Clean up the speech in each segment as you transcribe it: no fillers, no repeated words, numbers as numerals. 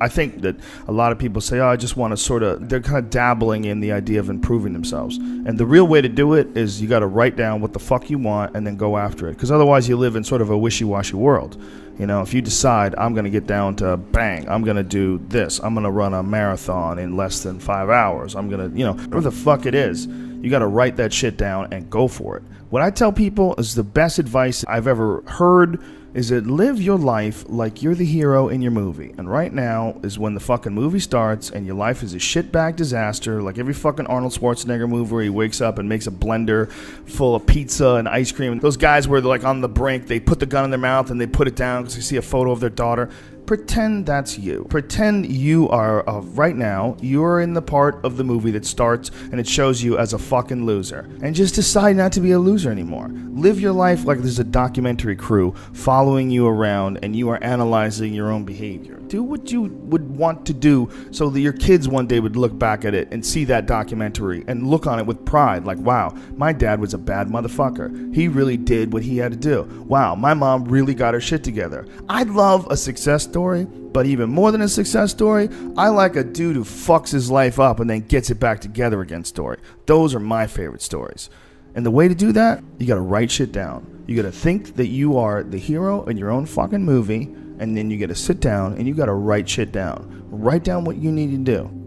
I think that a lot of people say, oh, I just want to they're kind of dabbling in the idea of improving themselves. And the real way to do it is you got to write down what the fuck you want and then go after it. Because otherwise you live in sort of a wishy-washy world. You know, if you decide I'm going to get down to bang, I'm going to do this, I'm going to run a marathon in less than 5 hours, I'm going to, whatever the fuck it is, you got to write that shit down and go for it. What I tell people is the best advice I've ever heard is that live your life like you're the hero in your movie. And right now is when the fucking movie starts and your life is a shitbag disaster, like every fucking Arnold Schwarzenegger movie where he wakes up and makes a blender full of pizza and ice cream. Those guys where they're like on the brink, they put the gun in their mouth and they put it down because they see a photo of their daughter. Pretend that's you. Pretend you are, right now, you're in the part of the movie that starts and it shows you as a fucking loser. And just decide not to be a loser anymore. Live your life like there's a documentary crew following you around and you are analyzing your own behavior. Do what you would want to do so that your kids one day would look back at it and see that documentary and look on it with pride. Like, wow, my dad was a bad motherfucker. He really did what he had to do. Wow, my mom really got her shit together. I'd love a success story, but even more than a success story, I like a dude who fucks his life up and then gets it back together again story. Those are my favorite stories. And the way to do that, you gotta write shit down. You gotta think that you are the hero in your own fucking movie, and then you gotta sit down and you gotta write shit down. Write down what you need to do.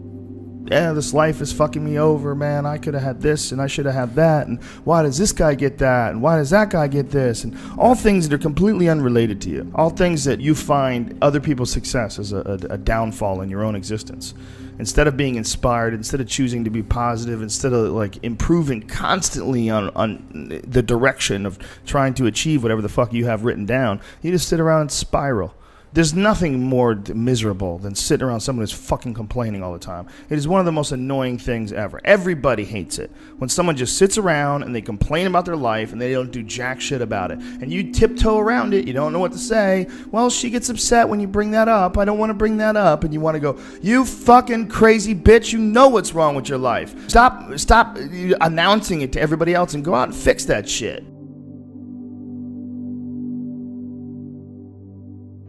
Yeah, this life is fucking me over, man. I could have had this and I should have had that. And why does this guy get that? And why does that guy get this? And all things that are completely unrelated to you. All things that you find other people's success as a downfall in your own existence. Instead of being inspired, instead of choosing to be positive, instead of like improving constantly on the direction of trying to achieve whatever the fuck you have written down, you just sit around and spiral. There's nothing more miserable than sitting around someone who's fucking complaining all the time. It is one of the most annoying things ever. Everybody hates it. When someone just sits around and they complain about their life and they don't do jack shit about it. And you tiptoe around it. You don't know what to say. Well, she gets upset when you bring that up. I don't want to bring that up. And you want to go, you fucking crazy bitch. You know what's wrong with your life. Stop announcing it to everybody else and go out and fix that shit.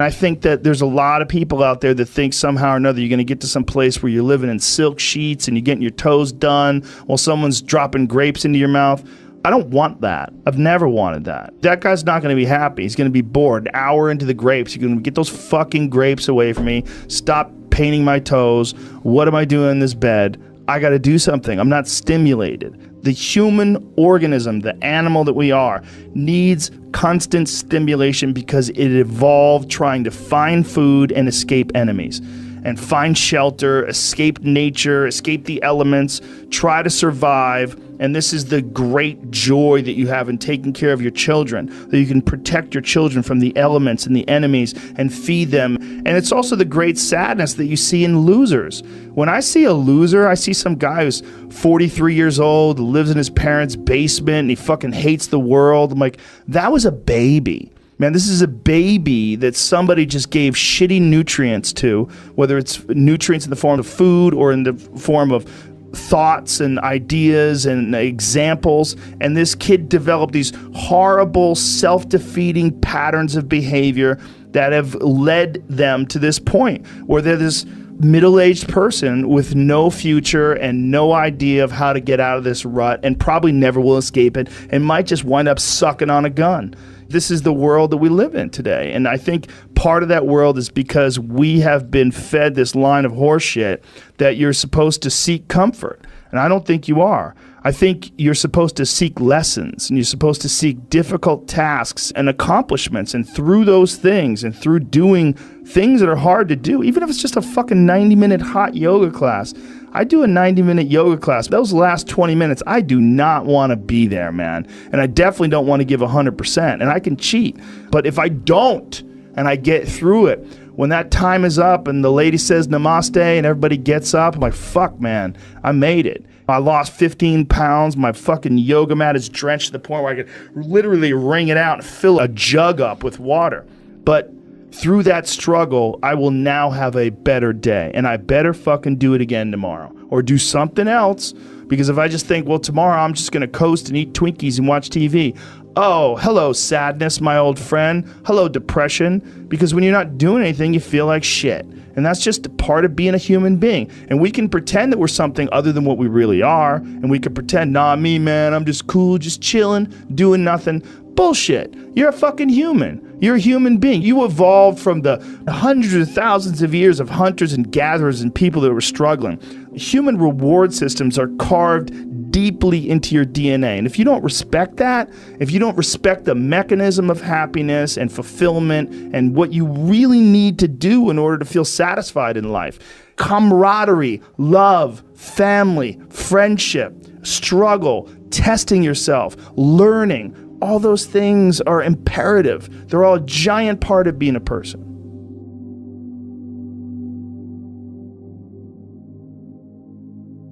I think that there's a lot of people out there that think somehow or another you're going to get to some place where you're living in silk sheets and you're getting your toes done while someone's dropping grapes into your mouth. I don't want that. I've never wanted that. That guy's not going to be happy. He's going to be bored. An hour into the grapes, you're going to get those fucking grapes away from me. Stop painting my toes. What am I doing in this bed? I got to do something. I'm not stimulated. The human organism, the animal that we are, needs constant stimulation because it evolved trying to find food and escape enemies. And find shelter, escape nature, escape the elements, try to survive. And this is the great joy that you have in taking care of your children, that you can protect your children from the elements and the enemies and feed them. And it's also the great sadness that you see in losers. When I see a loser, I see some guy who's 43 years old, lives in his parents' basement, and he fucking hates the world. I'm like, that was a baby. Man, this is a baby that somebody just gave shitty nutrients to, whether it's nutrients in the form of food or in the form of thoughts and ideas and examples. And this kid developed these horrible, self-defeating patterns of behavior that have led them to this point where they're this middle-aged person with no future and no idea of how to get out of this rut and probably never will escape it and might just wind up sucking on a gun. This is the world that we live in today. And I think part of that world is because we have been fed this line of horseshit that you're supposed to seek comfort. And I don't think you are. I think you're supposed to seek lessons and you're supposed to seek difficult tasks and accomplishments. And through those things and through doing things that are hard to do, even if it's just a fucking 90-minute hot yoga class. I do a 90-minute yoga class. Those last 20 minutes, I do not want to be there, man. And I definitely don't want to give 100%. And I can cheat. But if I don't and I get through it, when that time is up and the lady says namaste and everybody gets up, I'm like, fuck, man, I made it. I lost 15 pounds. My fucking yoga mat is drenched to the point where I could literally wring it out and fill a jug up with water. But through that struggle, I will now have a better day. And I better fucking do it again tomorrow. or do something else. Because if I just think, well, tomorrow I'm just going to coast and eat Twinkies and watch TV. Oh, hello, sadness, my old friend. Hello, depression. Because when you're not doing anything, you feel like shit. And that's just a part of being a human being. And we can pretend that we're something other than what we really are. And we can pretend, nah, me, man, I'm just cool, just chilling, doing nothing. Bullshit. You're a fucking human. You're a human being. You evolved from the hundreds of thousands of years of hunters and gatherers and people that were struggling. Human reward systems are carved deeply into your DNA. And if you don't respect that, if you don't respect the mechanism of happiness and fulfillment and what you really need to do in order to feel satisfied in life, camaraderie, love, family, friendship, struggle, testing yourself, learning, all those things are imperative. They're all a giant part of being a person.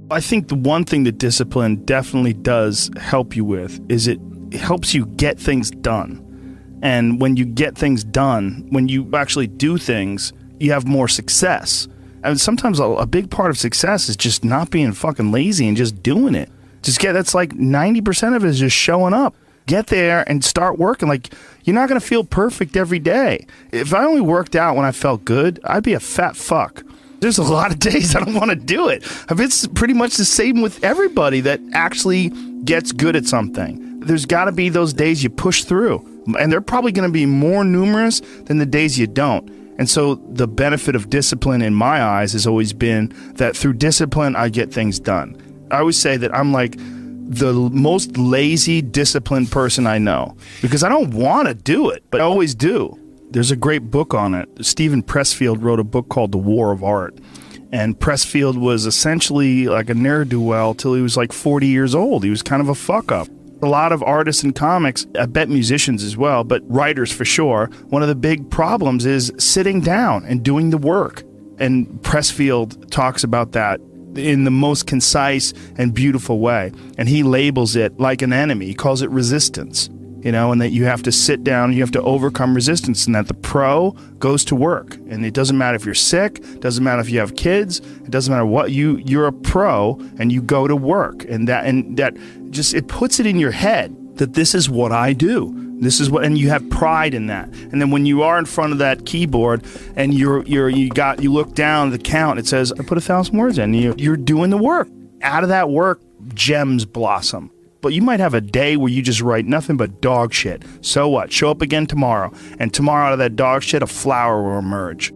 I think the one thing that discipline definitely does help you with is it helps you get things done. And when you get things done, when you actually do things, you have more success. And sometimes a big part of success is just not being fucking lazy and just doing it. That's like 90% of it is just showing up. Get there and start working. Like, you're not going to feel perfect every day. If I only worked out when I felt good, I'd be a fat fuck. There's a lot of days I don't want to do it. It's pretty much the same with everybody that actually gets good at something. There's got to be those days you push through. And they're probably going to be more numerous than the days you don't. And so the benefit of discipline in my eyes has always been that through discipline, I get things done. I always say that I'm like the most lazy, disciplined person I know because I don't want to do it, but I always do. There's a great book on it. Stephen Pressfield wrote a book called The War of Art. And Pressfield was essentially like a ne'er-do-well till he was like 40 years old. He was kind of a fuck-up. A lot of artists and comics, I bet musicians as well, but writers for sure, one of the big problems is sitting down and doing the work. And Pressfield talks about that in the most concise and beautiful way. And he labels it like an enemy. He calls it resistance, and that you have to sit down, you have to overcome resistance, and that the pro goes to work. And it doesn't matter if you're sick, it doesn't matter if you have kids, it doesn't matter what, you're a pro and you go to work. And that just, it puts it in your head that this is what I do. This is what, and you have pride in that. And then when you are in front of that keyboard and you look down at the count, it says, I put 1,000 words in. You're doing the work. Out of that work, gems blossom. But you might have a day where you just write nothing but dog shit. So what? Show up again tomorrow. And tomorrow out of that dog shit, a flower will emerge.